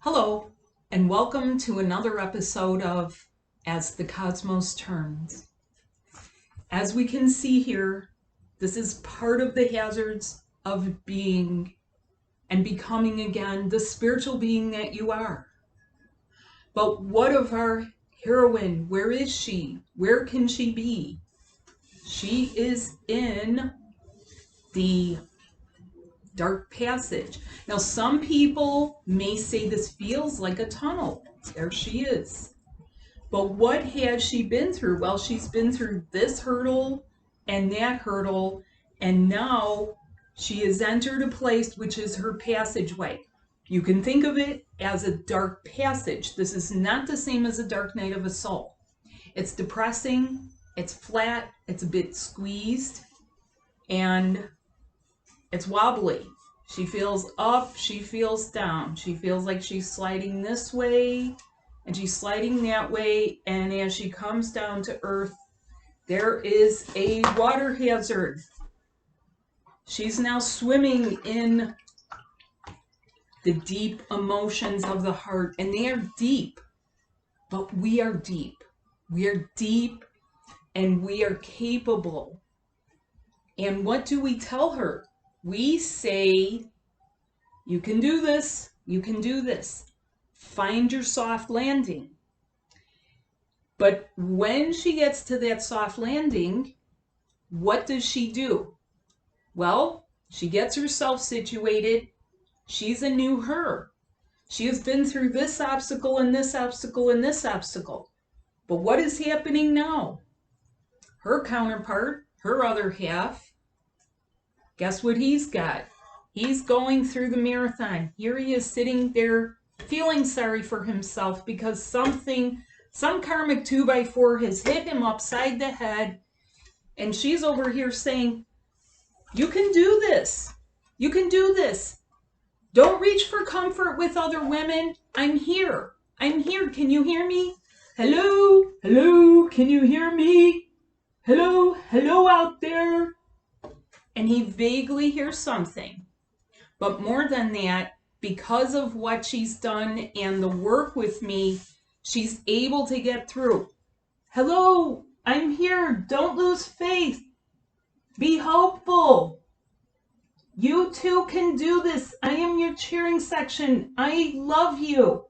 Hello, and welcome to another episode of As the Cosmos Turns. As we can see here, this is part of the hazards of being and becoming again the spiritual being that you are. But what of our heroine? Where is she? Where can she be? She is in the dark passage. Now, some people may say this feels like a tunnel. There she is. But what has she been through? Well, she's been through this hurdle and that hurdle, and now she has entered a place which is her passageway. You can think of it as a dark passage. This is not the same as a dark night of a soul. It's depressing, it's flat, it's a bit squeezed, and it's wobbly. She feels up, she feels down. She feels like she's sliding this way and she's sliding that way. And as she comes down to earth, there is a water hazard. She's now swimming in the deep emotions of the heart. And they are deep, but we are deep. We are deep and we are capable. And what do we tell her? We say, you can do this, you can do this. Find your soft landing. But when she gets to that soft landing, what does she do? Well, she gets herself situated. She's a new her. She has been through this obstacle and this obstacle and this obstacle. But what is happening now? Her counterpart, her other half, guess what he's got? He's going through the marathon. Here he is sitting there feeling sorry for himself because some karmic 2x4 has hit him upside the head. And she's over here saying, you can do this. You can do this. Don't reach for comfort with other women. I'm here. I'm here. Can you hear me? Hello? Hello? Can you hear me? Hello? Hello out there? And he vaguely hears something. But more than that, because of what she's done and the work with me, she's able to get through. Hello, I'm here. Don't lose faith. Be hopeful. You too can do this. I am your cheering section. I love you.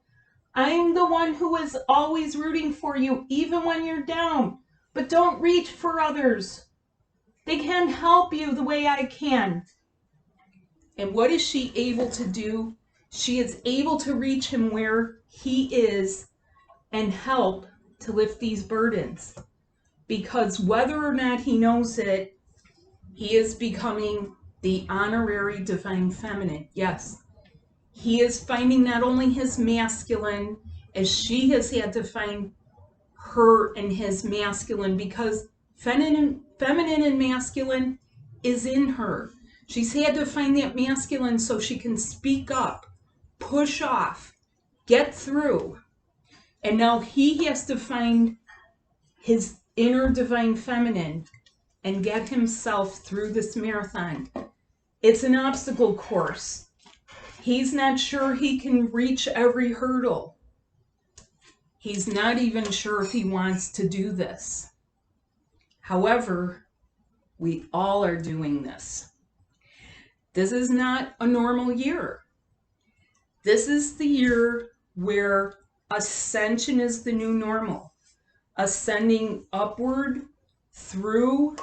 I'm the one who is always rooting for you, even when you're down. But don't reach for others. They can't help you the way I can. And what is she able to do? She is able to reach him where he is and help to lift these burdens. Because whether or not he knows it, he is becoming the honorary divine feminine. Yes, he is finding not only his masculine, as she has had to find her and his masculine, because feminine and masculine is in her. She's had to find that masculine so she can speak up, push off, get through. And now he has to find his inner divine feminine and get himself through this marathon. It's an obstacle course. He's not sure he can reach every hurdle. He's not even sure if he wants to do this. However, we all are doing this. This is not a normal year. This is the year where ascension is the new normal. Ascending upward through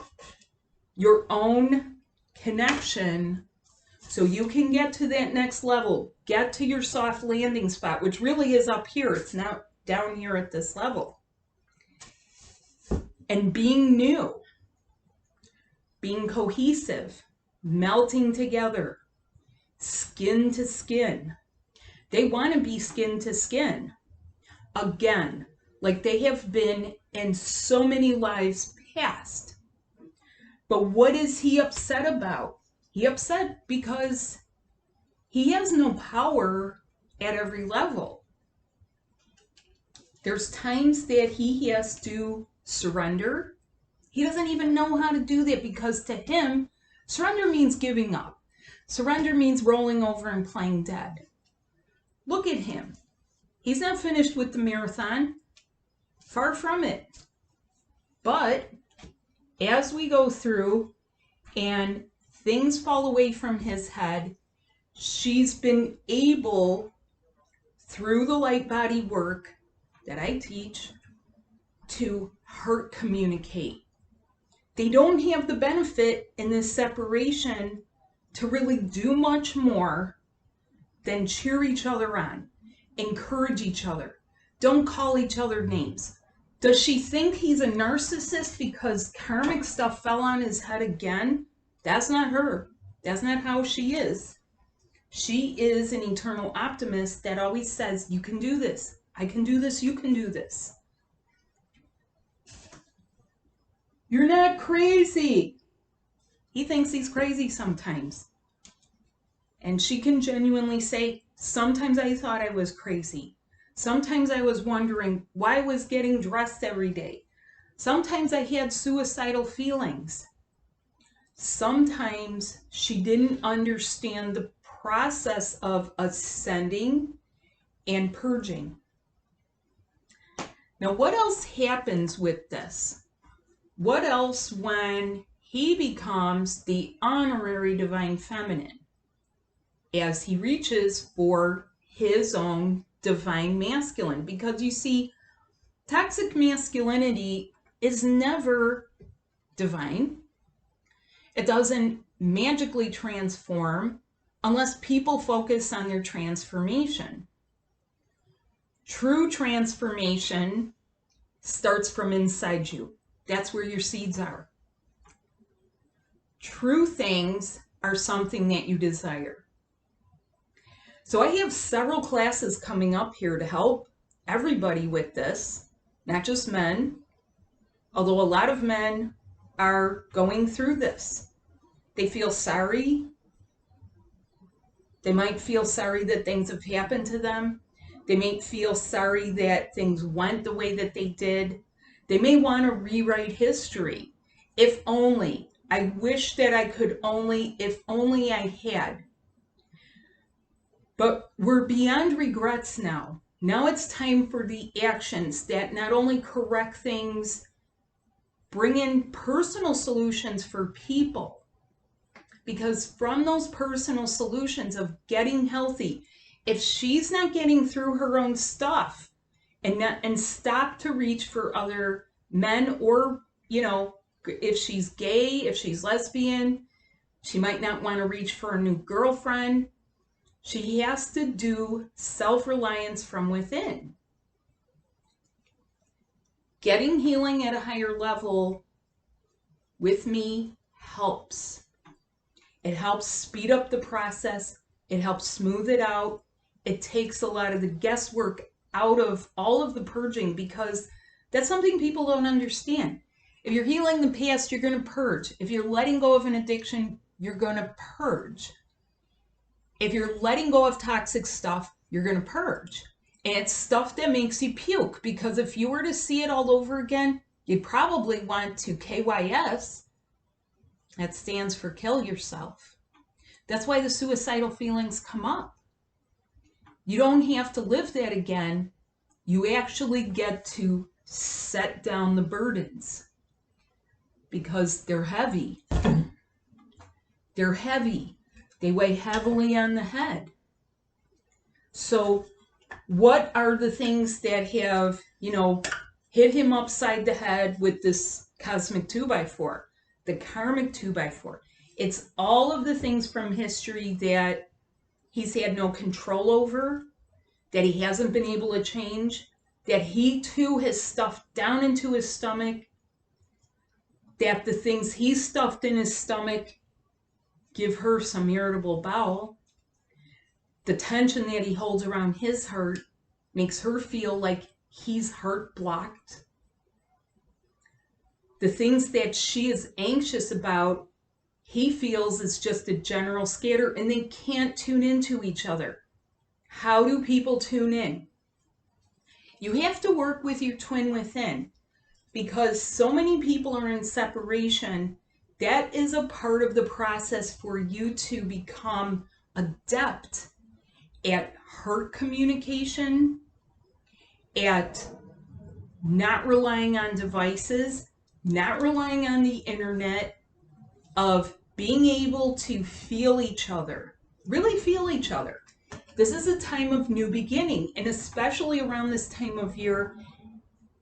your own connection so you can get to that next level. Get to your soft landing spot, which really is up here. It's not down here at this level. And being new, being cohesive, melting together, skin to skin. They want to be skin to skin again, like they have been in so many lives past. But what is he upset about? He upset because he has no power at every level. There's times that he has to surrender. He doesn't even know how to do that because to him, surrender means giving up. Surrender means rolling over and playing dead. Look at him. He's not finished with the marathon. Far from it. But as we go through and things fall away from his head, she's been able, through the light body work that I teach, to communicate. They don't have the benefit in this separation to really do much more than cheer each other on, encourage each other, don't call each other names. Does she think he's a narcissist because karmic stuff fell on his head again? That's not her. That's not how she is. She is an eternal optimist that always says, you can do this. I can do this. You can do this. You're not crazy. He thinks he's crazy sometimes. And she can genuinely say, sometimes I thought I was crazy. Sometimes I was wondering why I was getting dressed every day. Sometimes I had suicidal feelings. Sometimes she didn't understand the process of ascending and purging. Now, what else happens with this? What else when he becomes the honorary divine feminine as he reaches for his own divine masculine? Because you see, toxic masculinity is never divine. It doesn't magically transform unless people focus on their transformation. True transformation starts from inside you. That's where your seeds are. True things are something that you desire. So I have several classes coming up here to help everybody with this, not just men, although a lot of men are going through this. They feel sorry. They might feel sorry that things have happened to them. They may feel sorry that things went the way that they did. They may want to rewrite history. If only. I wish that I could only, if only I had. But we're beyond regrets now. Now it's time for the actions that not only correct things, bring in personal solutions for people. Because from those personal solutions of getting healthy, if she's not getting through her own stuff and stop to reach for other men, or, you know, if she's gay, if she's lesbian, she might not want to reach for a new girlfriend. She has to do self-reliance from within. Getting healing at a higher level with me helps. It helps speed up the process. It helps smooth it out. It takes a lot of the guesswork out of all of the purging, because that's something people don't understand. If you're healing the past, you're going to purge. If you're letting go of an addiction, you're going to purge. If you're letting go of toxic stuff, you're going to purge. And it's stuff that makes you puke, because if you were to see it all over again, you'd probably want to KYS. That stands for kill yourself. That's why the suicidal feelings come up. You don't have to live that again. You actually get to set down the burdens, because they're heavy. They're heavy. They weigh heavily on the head. So what are the things that have, you know, hit him upside the head with this cosmic 2x4, the karmic 2x4? It's all of the things from history that he's had no control over, that he hasn't been able to change, that he too has stuffed down into his stomach, that the things he stuffed in his stomach give her some irritable bowel. The tension that he holds around his heart makes her feel like he's heart blocked. The things that she is anxious about, he feels is just a general scatter, and they can't tune into each other. How do people tune in? You have to work with your twin within, because so many people are in separation. That is a part of the process for you to become adept at heart communication, at not relying on devices, not relying on the internet, of being able to feel each other, really feel each other. This is a time of new beginning, and especially around this time of year,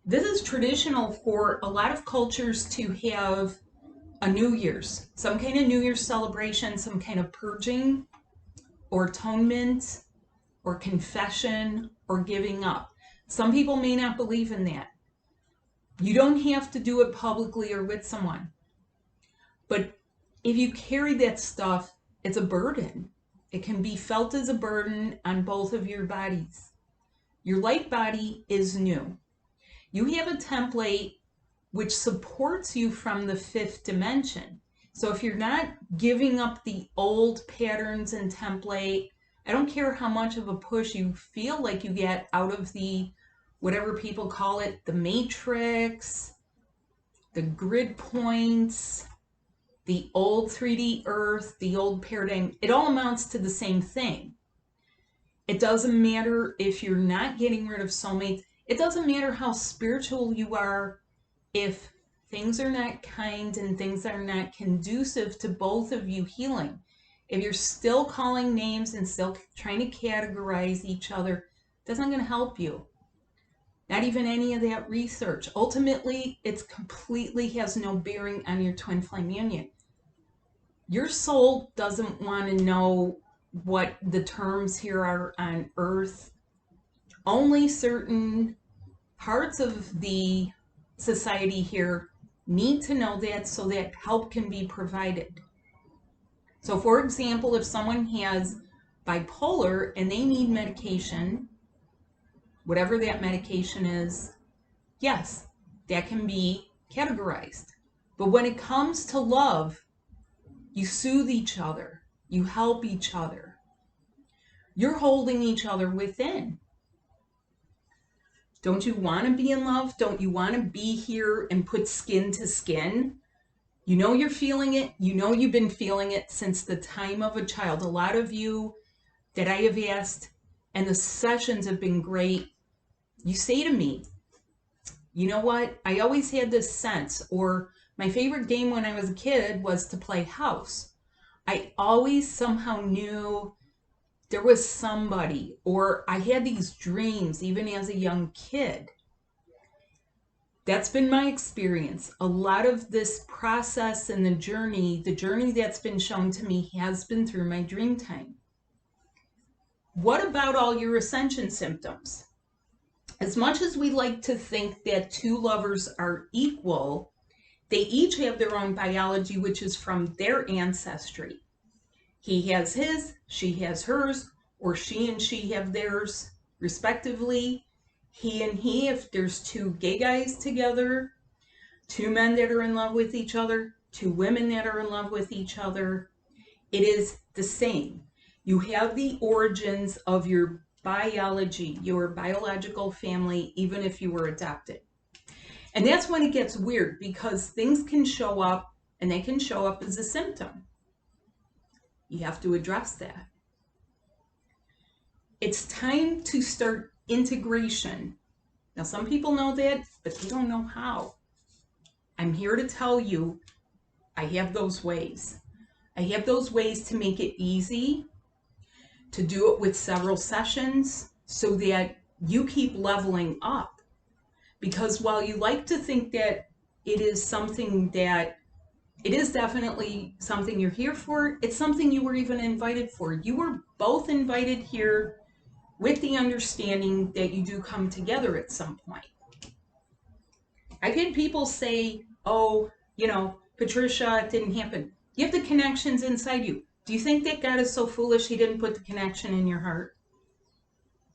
this is traditional for a lot of cultures to have a New Year's, some kind of New Year's celebration, some kind of purging or atonement or confession or giving up. Some people may not believe in that. You don't have to do it publicly or with someone. But if you carry that stuff, it's a burden. It can be felt as a burden on both of your bodies. Your light body is new. You have a template which supports you from the fifth dimension. So if you're not giving up the old patterns and template, I don't care how much of a push you feel like you get out of the, whatever people call it, the matrix, the grid points, the old 3D earth, the old paradigm, it all amounts to the same thing. It doesn't matter if you're not getting rid of soulmates. It doesn't matter how spiritual you are if things are not kind and things are not conducive to both of you healing. If you're still calling names and still trying to categorize each other, that's not going to help you. Not even any of that research. Ultimately, it completely has no bearing on your twin flame union. Your soul doesn't want to know what the terms here are on Earth. Only certain parts of the society here need to know that so that help can be provided. So for example, if someone has bipolar and they need medication, whatever that medication is, yes, that can be categorized. But when it comes to love, you soothe each other, you help each other. You're holding each other within. Don't you want to be in love? Don't you want to be here and put skin to skin? You know you're feeling it. You know you've been feeling it since the time of a child. A lot of you that I have asked, and the sessions have been great, you say to me, you know what? I always had this sense, or my favorite game when I was a kid was to play house. I always somehow knew there was somebody, or I had these dreams even as a young kid. That's been my experience. A lot of this process and the journey that's been shown to me has been through my dream time. What about all your ascension symptoms? As much as we like to think that two lovers are equal, they each have their own biology, which is from their ancestry. He has his, she has hers, or she and she have theirs, respectively. He and he, if there's two gay guys together, two men that are in love with each other, two women that are in love with each other, it is the same. You have the origins of your biology, your biological family, even if you were adopted. And that's when it gets weird, because things can show up, and they can show up as a symptom. You have to address that. It's time to start integration. Now, some people know that, but they don't know how. I'm here to tell you, I have those ways. I have those ways to make it easy, to do it with several sessions so that you keep leveling up. Because while you like to think that it is something that, it is definitely something you're here for, it's something you were even invited for. You were both invited here with the understanding that you do come together at some point. I've had people say, oh, you know, Patricia, it didn't happen. You have the connections inside you. Do you think that God is so foolish he didn't put the connection in your heart?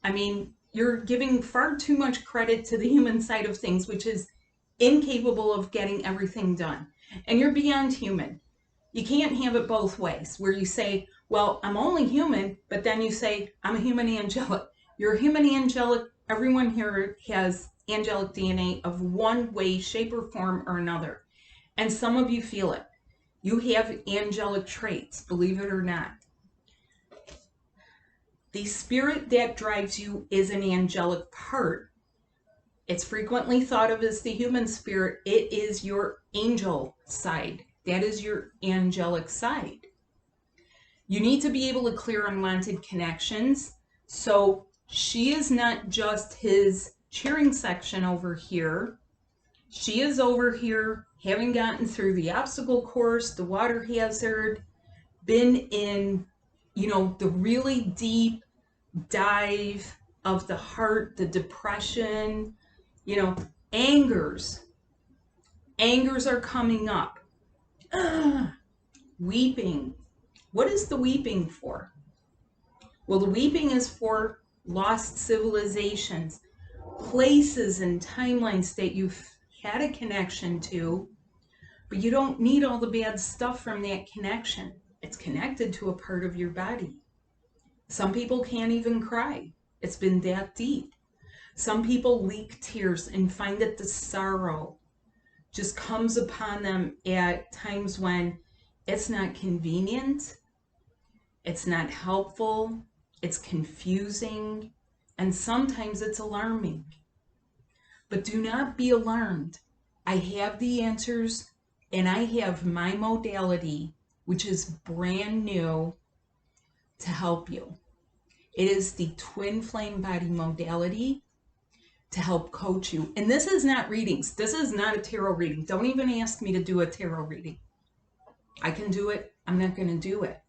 I mean, you're giving far too much credit to the human side of things, which is incapable of getting everything done. And you're beyond human. You can't have it both ways, where you say, well, I'm only human, but then you say, I'm a human angelic. You're a human angelic. Everyone here has angelic DNA of one way, shape, or form or another. And some of you feel it. You have angelic traits, believe it or not. The spirit that drives you is an angelic part. It's frequently thought of as the human spirit. It is your angel side. That is your angelic side. You need to be able to clear unwanted connections. So she is not just his cheering section over here. She is over here, having gotten through the obstacle course, the water hazard, been in, the really deep dive of the heart, the depression, angers. Angers are coming up. Weeping. What is the weeping for? Well, the weeping is for lost civilizations, places and timelines that you've had a connection to, but you don't need all the bad stuff from that connection. It's connected to a part of your body. Some people can't even cry. It's been that deep. Some people leak tears and find that the sorrow just comes upon them at times when it's not convenient, it's not helpful, it's confusing, and sometimes it's alarming. But do not be alarmed. I have the answers, and I have my modality, which is brand new, to help you. It is the twin flame body modality to help coach you. And this is not readings. This is not a tarot reading. Don't even ask me to do a tarot reading. I can do it. I'm not going to do it.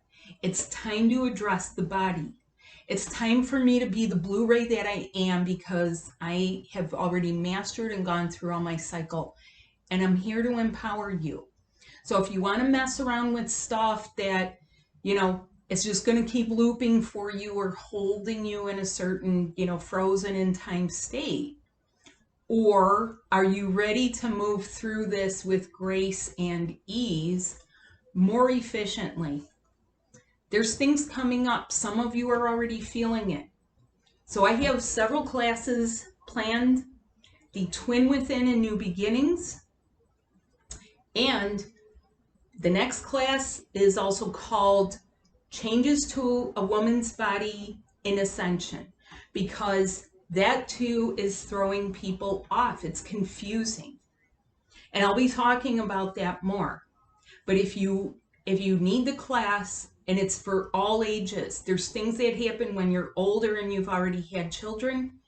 It's time to address the body. It's time for me to be the Blu-ray that I am, because I have already mastered and gone through all my cycle. And I'm here to empower you. So if you want to mess around with stuff that, it's just going to keep looping for you or holding you in a certain, frozen in time state, or are you ready to move through this with grace and ease more efficiently? There's things coming up. Some of you are already feeling it. So I have several classes planned. The Twin Within and New Beginnings. And the next class is also called Changes to a Woman's Body in Ascension, because that too is throwing people off. It's confusing. And I'll be talking about that more. But if you need the class, and it's for all ages, there's things that happen when you're older and you've already had children.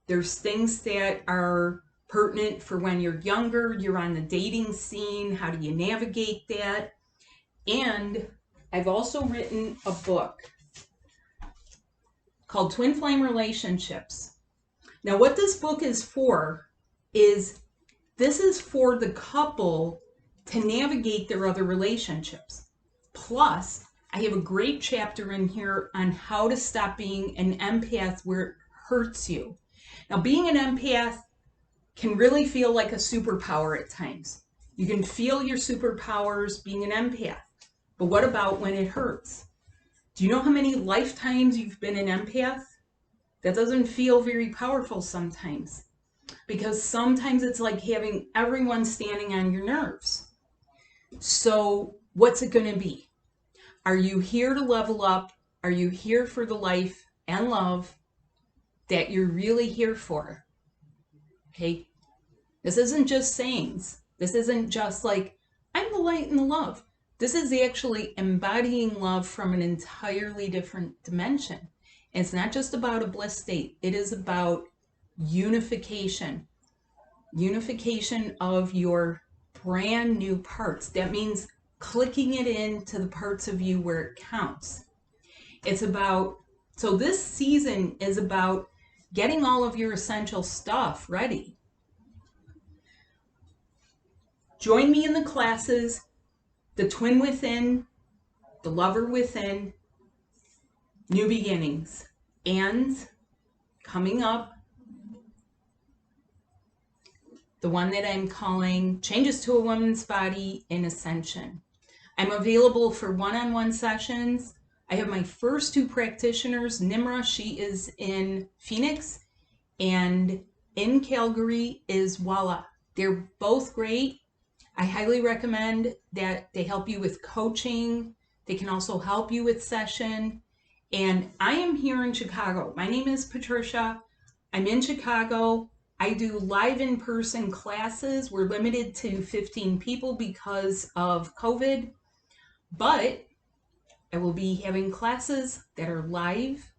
There's things that are pertinent for when you're younger, you're on the dating scene, how do you navigate that? And I've also written a book called Twin Flame Relationships. Now, what this book is for is, this is for the couple to navigate their other relationships. Plus, I have a great chapter in here on how to stop being an empath where it hurts you. Now, being an empath can really feel like a superpower at times. You can feel your superpowers being an empath. But what about when it hurts? Do you know how many lifetimes you've been an empath? That doesn't feel very powerful sometimes, because sometimes it's like having everyone standing on your nerves. So what's it going to be? Are you here to level up? Are you here for the life and love that you're really here for? Okay? This isn't just sayings. This isn't just like, I'm the light and the love. This is actually embodying love from an entirely different dimension. And it's not just about a bliss state. It is about unification. Unification of your brand new parts. That means clicking it into the parts of you where it counts. It's about, so this season is about getting all of your essential stuff ready. Join me in the classes, the Twin Within, the Lover Within, New Beginnings, and coming up, the one that I'm calling Changes to a Woman's Body in Ascension. I'm available for one-on-one sessions. I have my first two practitioners, Nimra, she is in Phoenix, and in Calgary is Walla. They're both great. I highly recommend that they help you with coaching. They can also help you with session. And I am here in Chicago. My name is Patricia. I'm in Chicago. I do live in-person classes. We're limited to 15 people because of COVID, but I will be having classes that are live,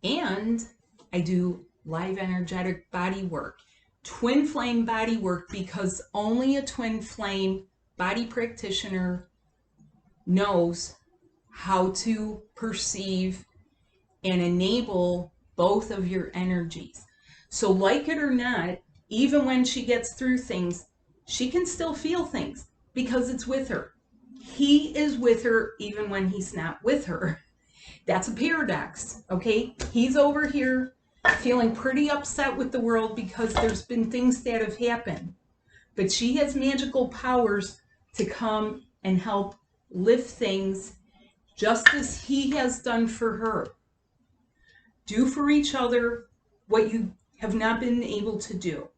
and I do live energetic body work, twin flame body work, because only a twin flame body practitioner knows how to perceive and enable both of your energies. So like it or not, even when she gets through things, she can still feel things because it's with her. He is with her even when he's not with her. That's a paradox, okay? He's over here feeling pretty upset with the world because there's been things that have happened. But she has magical powers to come and help lift things just as he has done for her. Do for each other what you have not been able to do.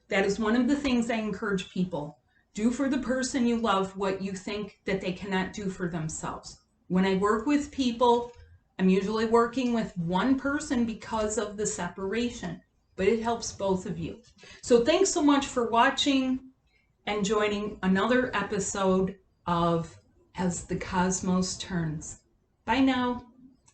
That is one of the things I encourage people. Do for the person you love what you think that they cannot do for themselves. When I work with people, I'm usually working with one person because of the separation, but it helps both of you. So thanks so much for watching and joining another episode of As the Cosmos Turns. Bye now.